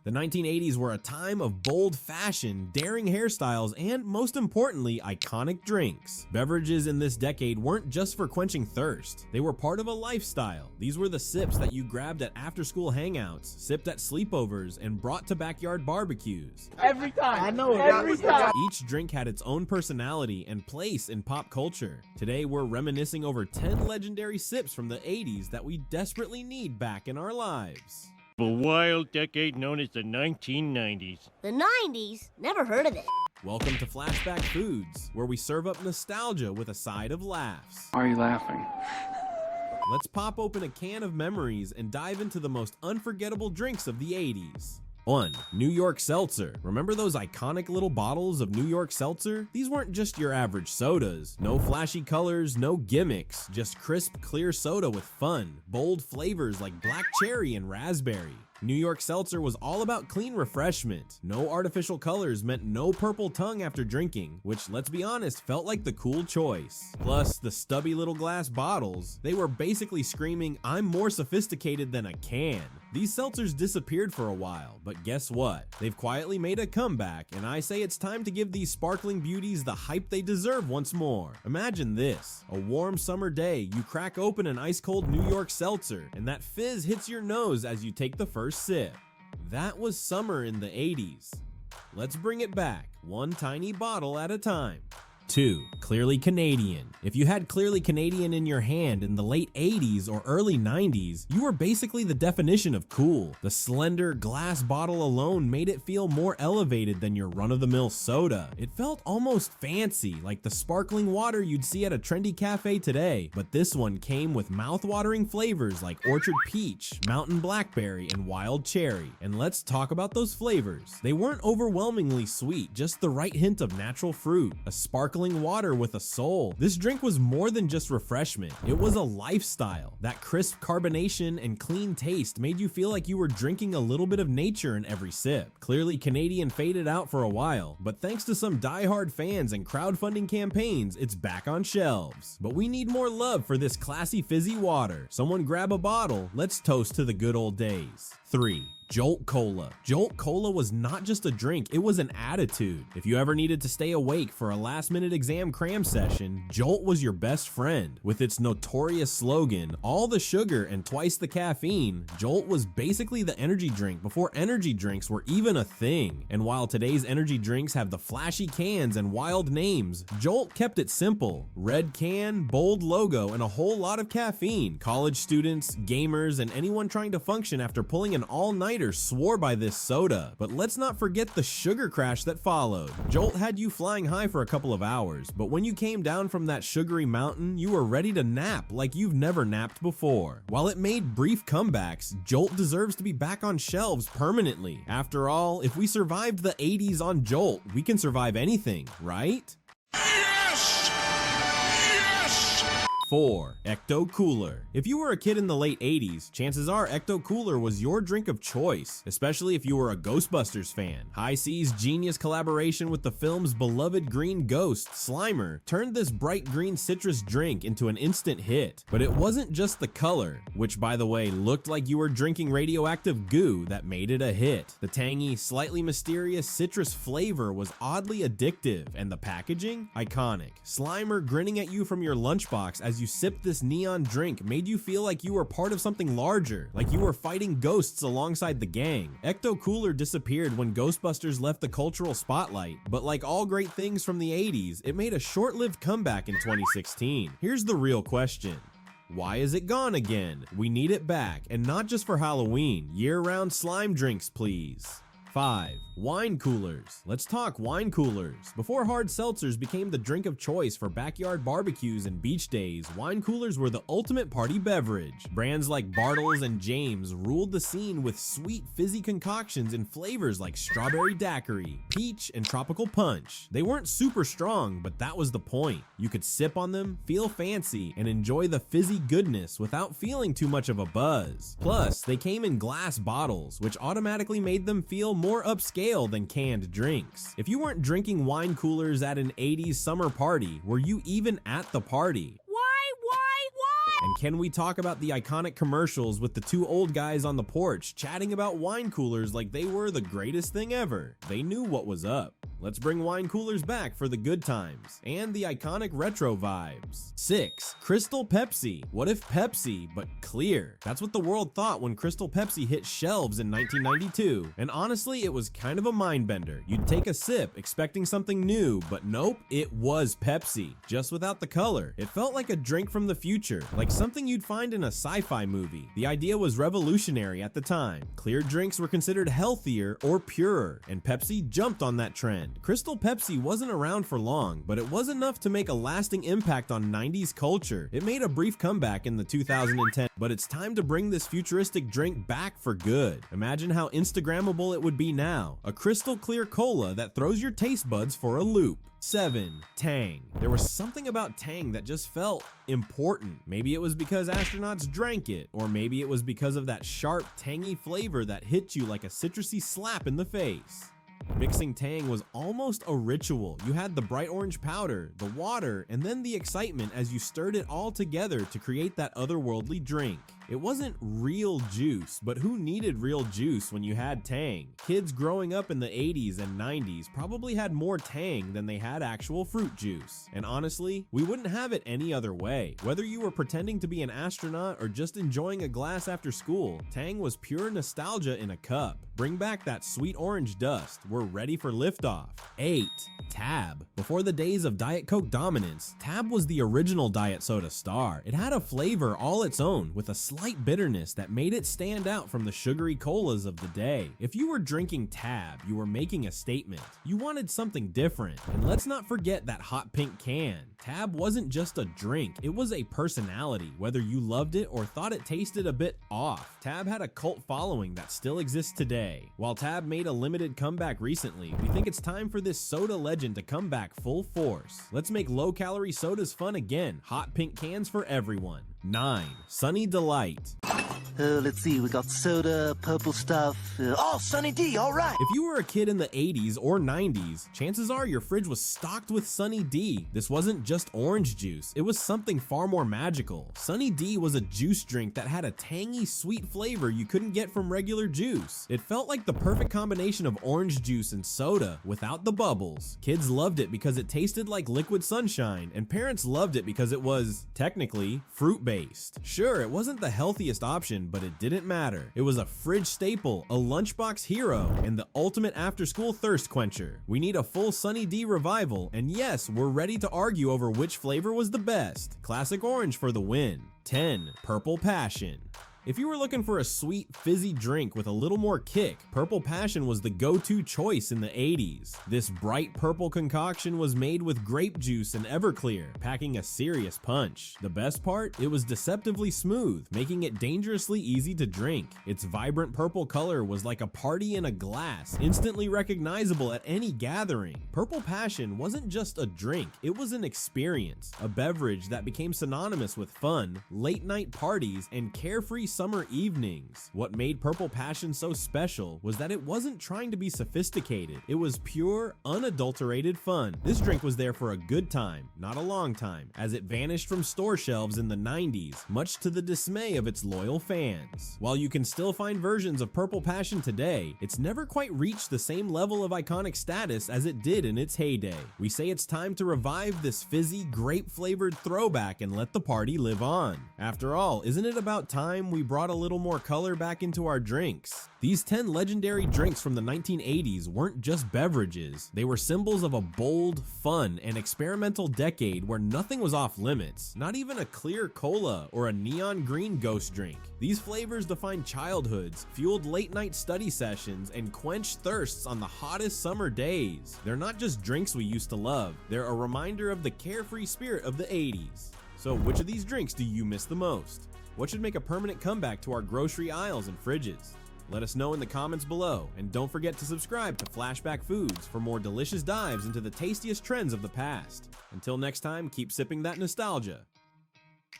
The 1980s were a time of bold fashion, daring hairstyles, and most importantly, iconic drinks. Beverages in this decade weren't just for quenching thirst. They were part of a lifestyle. These were the sips that you grabbed at after-school hangouts, sipped at sleepovers, and brought to backyard barbecues. Every time. I know. Every time. Each drink had its own personality and place in pop culture. Today, we're reminiscing over 10 legendary sips from the 80s that we desperately need back in our lives. A wild decade known as the 1990s. The 90s? Never heard of it. Welcome to Flashback Foods, where we serve up nostalgia with a side of laughs. Why are you laughing? Let's pop open a can of memories and dive into the most unforgettable drinks of the 80s. 1. New York Seltzer. Remember those iconic little bottles of New York Seltzer? These weren't just your average sodas. No flashy colors, no gimmicks, just crisp, clear soda with fun, bold flavors like black cherry and raspberry. New York Seltzer was all about clean refreshment. No artificial colors meant no purple tongue after drinking, which, let's be honest, felt like the cool choice. Plus, the stubby little glass bottles, they were basically screaming, "I'm more sophisticated than a can." These seltzers disappeared for a while, but guess what? They've quietly made a comeback, and I say it's time to give these sparkling beauties the hype they deserve once more. Imagine this: a warm summer day, you crack open an ice-cold New York Seltzer, and that fizz hits your nose as you take the first sip. That was summer in the 80s. Let's bring it back, one tiny bottle at a time. 2. Clearly Canadian. If you had Clearly Canadian in your hand in the late 80s or early 90s, you were basically the definition of cool. The slender glass bottle alone made it feel more elevated than your run-of-the-mill soda. It felt almost fancy, like the sparkling water you'd see at a trendy cafe today, but this one came with mouth-watering flavors like orchard peach, mountain blackberry, and wild cherry. And let's talk about those flavors. They weren't overwhelmingly sweet, just the right hint of natural fruit, a sparkling water with a soul. This drink was more than just refreshment. It was a lifestyle. That crisp carbonation and clean taste made you feel like you were drinking a little bit of nature in every sip. Clearly Canadian faded out for a while, but thanks to some diehard fans and crowdfunding campaigns, it's back on shelves. But we need more love for this classy fizzy water. Someone grab a bottle. Let's toast to the good old days. 3. Jolt Cola. Jolt Cola was not just a drink, it was an attitude. If you ever needed to stay awake for a last-minute exam cram session, Jolt was your best friend. With its notorious slogan, "all the sugar and twice the caffeine," Jolt was basically the energy drink before energy drinks were even a thing. And while today's energy drinks have the flashy cans and wild names, Jolt kept it simple. Red can, bold logo, and a whole lot of caffeine. College students, gamers, and anyone trying to function after pulling an all-nighter swore by this soda. But let's not forget the sugar crash that followed. Jolt had you flying high for a couple of hours, but when you came down from that sugary mountain, you were ready to nap like you've never napped before. While it made brief comebacks, Jolt deserves to be back on shelves permanently. After all, if we survived the 80s on Jolt, we can survive anything, right? 4. Ecto Cooler. If you were a kid in the late 80s, chances are Ecto Cooler was your drink of choice, especially if you were a Ghostbusters fan. High C's genius collaboration with the film's beloved green ghost, Slimer, turned this bright green citrus drink into an instant hit. But it wasn't just the color, which by the way looked like you were drinking radioactive goo, that made it a hit. The tangy, slightly mysterious citrus flavor was oddly addictive, and the packaging? Iconic. Slimer grinning at you from your lunchbox as you sipped this neon drink made you feel like you were part of something larger, like you were fighting ghosts alongside the gang. Ecto Cooler disappeared when Ghostbusters left the cultural spotlight, but like all great things from the 80s, it made a short-lived comeback in 2016. Here's the real question: why is it gone again? We need it back, and not just for Halloween. Year-round slime drinks, please. 5. Wine coolers. Let's talk wine coolers. Before hard seltzers became the drink of choice for backyard barbecues and beach days, wine coolers were the ultimate party beverage. Brands like Bartles and James ruled the scene with sweet, fizzy concoctions in flavors like strawberry daiquiri, peach, and tropical punch. They weren't super strong, but that was the point. You could sip on them, feel fancy, and enjoy the fizzy goodness without feeling too much of a buzz. Plus, they came in glass bottles, which automatically made them feel more upscale than canned drinks. If you weren't drinking wine coolers at an 80s summer party, were you even at the party? And can we talk about the iconic commercials with the two old guys on the porch chatting about wine coolers like they were the greatest thing ever? They knew what was up. Let's bring wine coolers back for the good times and the iconic retro vibes. 6. Crystal Pepsi. What if Pepsi, but clear? That's what the world thought when Crystal Pepsi hit shelves in 1992. And honestly, it was kind of a mind bender. You'd take a sip expecting something new, but nope, it was Pepsi, just without the color. It felt like a drink from the future, like something you'd find in a sci-fi movie. The idea was revolutionary at the time. Clear drinks were considered healthier or purer, and Pepsi jumped on that trend. Crystal Pepsi wasn't around for long, but it was enough to make a lasting impact on 90s culture. It made a brief comeback in the 2010, but it's time to bring this futuristic drink back for good. Imagine how Instagrammable it would be now. A crystal clear cola that throws your taste buds for a loop. 7. Tang. There was something about Tang that just felt important. Maybe it was because astronauts drank it, or maybe it was because of that sharp, tangy flavor that hit you like a citrusy slap in the face. Mixing Tang was almost a ritual. You had the bright orange powder, the water, and then the excitement as you stirred it all together to create that otherworldly drink. It wasn't real juice, but who needed real juice when you had Tang? Kids growing up in the 80s and 90s probably had more Tang than they had actual fruit juice. And honestly, we wouldn't have it any other way. Whether you were pretending to be an astronaut or just enjoying a glass after school, Tang was pure nostalgia in a cup. Bring back that sweet orange dust. We're ready for liftoff. 8. Tab. Before the days of Diet Coke dominance, Tab was the original diet soda star. It had a flavor all its own with a slight bitterness that made it stand out from the sugary colas of the day. If you were drinking Tab, you were making a statement. You wanted something different. And let's not forget that hot pink can. Tab wasn't just a drink, it was a personality, whether you loved it or thought it tasted a bit off. Tab had a cult following that still exists today. While Tab made a limited comeback recently, we think it's time for this soda legend to come back full force. Let's make low-calorie sodas fun again. Hot pink cans for everyone. 9. Sunny Delight. Let's see, we got soda, purple stuff. Oh, Sunny D, all right. If you were a kid in the 80s or 90s, chances are your fridge was stocked with Sunny D. This wasn't just orange juice, it was something far more magical. Sunny D was a juice drink that had a tangy, sweet flavor you couldn't get from regular juice. It felt like the perfect combination of orange juice and soda without the bubbles. Kids loved it because it tasted like liquid sunshine, and parents loved it because it was, technically, fruit-based. Sure, it wasn't the healthiest option, but it didn't matter. It was a fridge staple, a lunchbox hero, and the ultimate after-school thirst quencher. We need a full Sunny D revival, and yes, we're ready to argue over which flavor was the best. Classic orange for the win. 10. Purple Passion. If you were looking for a sweet, fizzy drink with a little more kick, Purple Passion was the go-to choice in the 80s. This bright purple concoction was made with grape juice and Everclear, packing a serious punch. The best part? It was deceptively smooth, making it dangerously easy to drink. Its vibrant purple color was like a party in a glass, instantly recognizable at any gathering. Purple Passion wasn't just a drink, it was an experience, a beverage that became synonymous with fun, late-night parties, and carefree summer evenings. What made Purple Passion so special was that it wasn't trying to be sophisticated. It was pure, unadulterated fun. This drink was there for a good time, not a long time, as it vanished from store shelves in the 90s, much to the dismay of its loyal fans. While you can still find versions of Purple Passion today, it's never quite reached the same level of iconic status as it did in its heyday. We say it's time to revive this fizzy, grape-flavored throwback and let the party live on. After all, isn't it about time we brought a little more color back into our drinks? These 10 legendary drinks from the 1980s weren't just beverages. They were symbols of a bold, fun, and experimental decade where nothing was off limits, not even a clear cola or a neon green ghost drink. These flavors defined childhoods, fueled late-night study sessions, and quenched thirsts on the hottest summer days. They're not just drinks we used to love, they're a reminder of the carefree spirit of the 80s. So which of these drinks do you miss the most? What should make a permanent comeback to our grocery aisles and fridges? Let us know in the comments below, and don't forget to subscribe to Flashback Foods for more delicious dives into the tastiest trends of the past. Until next time, keep sipping that nostalgia.